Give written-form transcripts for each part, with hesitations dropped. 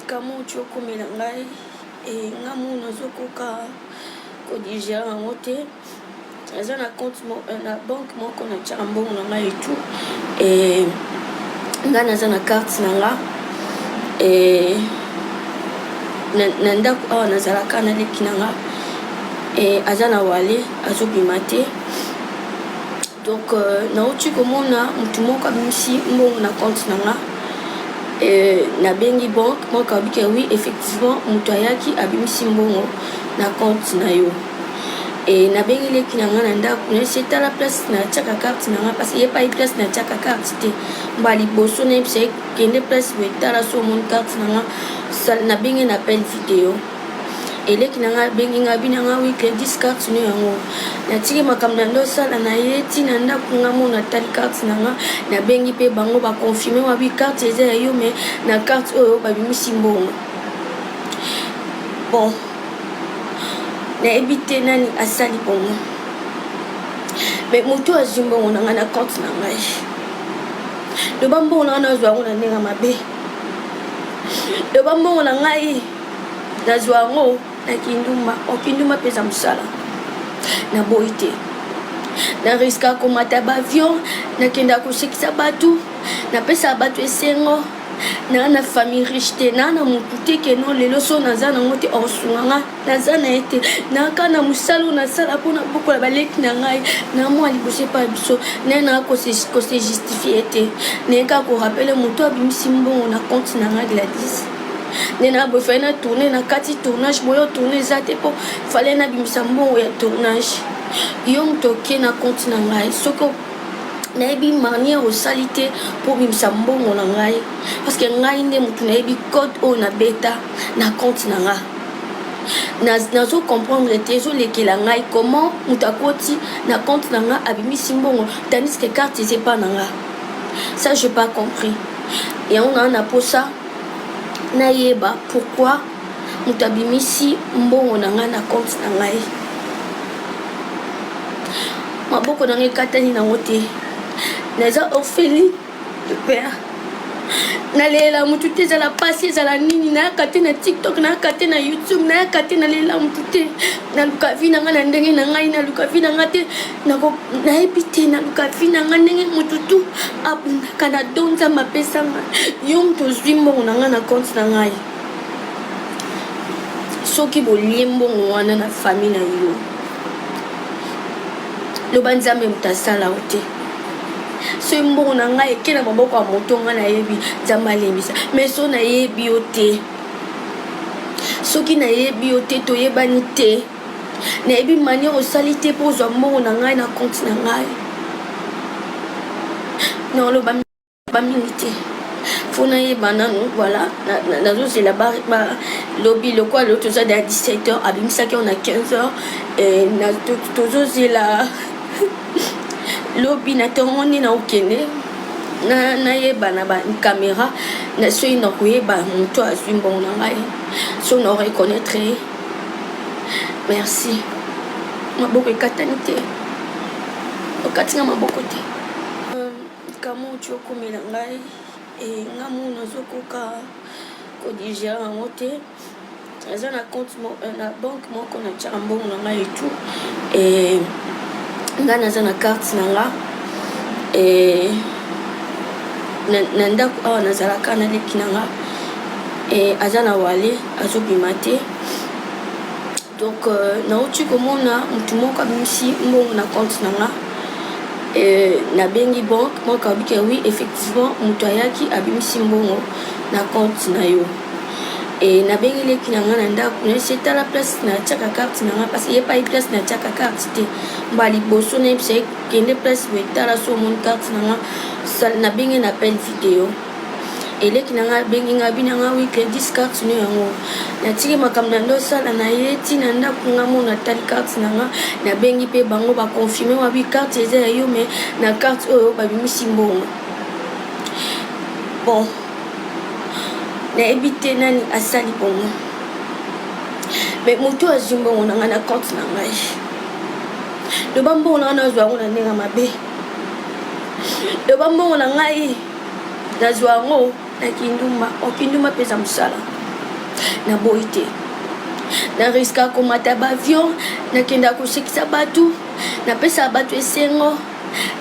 kamo tiokomela ngai ngamu nazokoka kodigérer yango te aza na compte na banque moko na tiaka mbongo na ngai etu ngai naza na carte na nga na ndako awa nazalaka naleki na nga aza na wale azobima te donc nauti komona mutu moko abimisi mbongo na compte na nga nabengi banque moko abiki oui effectivement mutu ayaki abimisi mbongo na compte na yo nabengi leki na nga na ndako nayesi etala place na tiaka carte na nga parce que yepai place na tiaka carte te mba liboso nayebisa ekende place boetala so omoni carte na nga nabengi na appel video eleki na nga bengi nga bina nga wi crédit carte no yango natiki makambo na ndo osala na ye ntina ndako nga mona tali carte na nga nabengi mpe bango baconfirme wabi carte eza ya yo me na carte oyo babimisi mbongo bon nayebi te nani asali bongo me moto azwi mbongo na nga na compte na ngai loba mbongo na nga nazwa yango na ndenge mabe loba mbongo na ngai nazwa yango na kinduma okinduma mpenza mosala naboyi te nariska komata baavion nakenda kosekisa bato napesa bato esengo naa na famille riche te naa na motu te keno lelo so naza nango te osunganga naza na ye te naka na mosala oyo nasala mpona bokola baleki na ngai na mwa liboso epa biso naye naa kose justifie te naye kaka korapele moto abimisi mbongo na compte na ngai Gladys nde na boye fale na tourne na kati tournage moyo tourne eza te mpo fale nabimisa mbongo ya tournage yo moto oke na compte na ngai soki nayebi manière osali te mpo bimisa mbongo na ngai parce que ngai nde motu nayebi code oyo nabeta na compte na nga nazo comprendre te ezolekela ngai comment moto akoti na compte na nga abimisi mbongo tandis que carte eza epa na nga ça j'ai pas compris yango naa na posa nayeba pourquoi moto abimisi mbongo na nga na compte na ngai maboko na ngai ekatani nango te naza orpheline de père nalela motu te ezala pasi ezala nini nayaka te na tiktok nayaka te na youtube nayaka te nalela motu te naluka vi na nga na ndenge na ngai naluka vi na nga te nayebi te naluka vi na nga ndenge motu tu abundaka na do nzambe apesanga yo moto ozwi mbongo na nga na compte na ngai soki bolie mbongo wana na famille na yo loba nzambe moto asala yo te so mbongo na ngai eke na maboko ya moto nga nayebi nzambe alembisa mais so nayebi yo te soki nayebi yo te toyebani te nayebi manière osali te mpo ozwa mbongo na ngai na compte na ngai non loba mingi te fo nayeba nanu voilà nazozela lobi lokola lo tozada ya 17h abimisaki yo na 15h tozozela lobi na ntongo nde na okende nayeba na bacaméra soki na koyeba moto azwi mbongo na ngai so na reconnaître ye merci maboko ekatani te okatinga maboko te kamo tiokomela ngai ngamu nazokoka kodigérer yango te aza na compte na banque moko na tiaka mbongo na ngai etu ngai naza na carte na nga na ndako awa nazalaka naleki na nga aza na wale azobima te donc nauti komona mutu moko abimisi mbongo na compte na nga nabengi banque moko abiki oui effectivement mutu ayaki abimisi mbongo na compte na yo nabengi leki na nga na ndako nayesi etala place na tiaka carte na nga parce que yepai place na tiaka carte te mba liboso nayebisa ekende place boetala so omoni carte na nga nabengi na appel video eleki na nga bengi nga bina nga wi crédit carte no yango natiki makambo na ndo osala na ye ntina ndako nga mona tali carte na nga nabengi mpe bango baconfirme wabi carte eza ya yo me na carte oyo babimisi mbongo bon nayebi te nani asali bongo me moto azwi mbongo na nga na compte na ngai loba mbongo na nga nazwa yango na ndenge mabe loba mbongo na ngai nazwa yango na kinduma okinduma mpenza mosala na boyi te na riska komata bavion nakenda kosekisa bato napesa bato esengo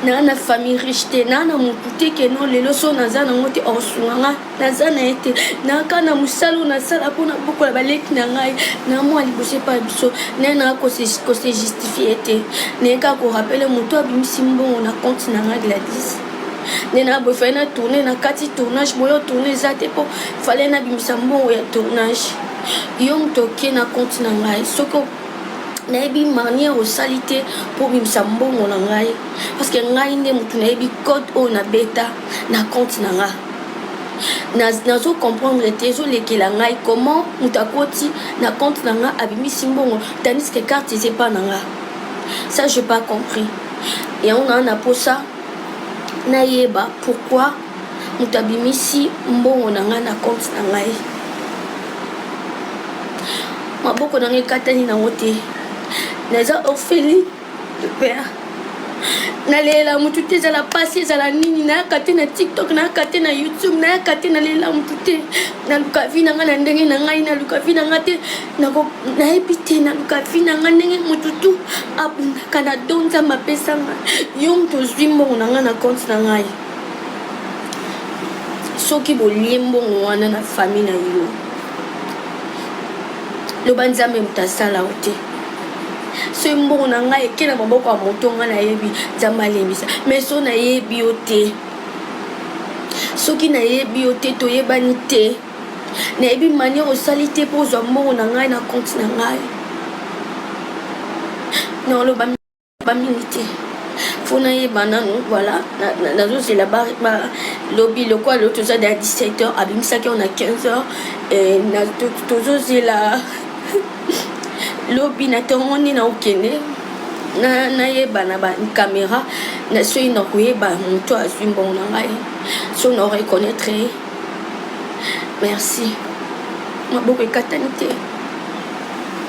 na famille riche te na motu te keno lelo so naza nango te osunganga naza na ye te naka na mosala nasala mpona bokola baleki na ngai na mwa liboso epa biso naye naa kose justifie te naye kaka korapele moto abimisi mbongo na compte na ngai Gladys nde na boye fale na tourne na kati tournage boyo tourne eza te mpo fale nabimisa mbongo ya tournage yo moto oke na compte na ngai soki nayebi manière osali te mpo bimisa mbongo na ngai parce que ngai nde motu nayebi code oyo nabeta na compte na nga nazo comprendre te ezolekela ngai comment moto akoti na compte na nga abimisi mbongo tandis que carte eza epa na nga ça j'ai pas compris yango naa na posa nayeba pourquoi moto abimisi mbongo na nga na compte na ngai maboko na ngai ekatani nango te naza orpheline de père nalela mutu te ezala pasi ezala nini nayaka te na tiktok nayaka te na youtube nayaka te nalela mutu te naluka vi na ngai na ndenge na ngai naluka vi na ngai te nayebi te naluka vi na ngai ndenge mutu tu abundaka na do nzambe apesa ngai yo mutu ozwi mbongo na ngai na compte na ngai soki bolie mbongo wana na famille na yo loba nzambe mutu asala o te so mbongo na ngai eke na maboko ya moto ngai nayebi nzambe alembisa mais so nayebi yo te soki nayebi yo te toyebani te nayebi manière osali te mpo ozwa mbongo na ngai na compte na ngai non loba mingi te fo nayeba nanu voilà nazozela lobi lokwa lo toza na 17h abimisaki on a 15h tozozela lobi na ntongo nde naokende nayeba na bacaméra na soki nakoyeba moto azwi mbongo na ngai so na reconnaître merci maboko ekatani te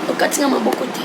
okatinga maboko te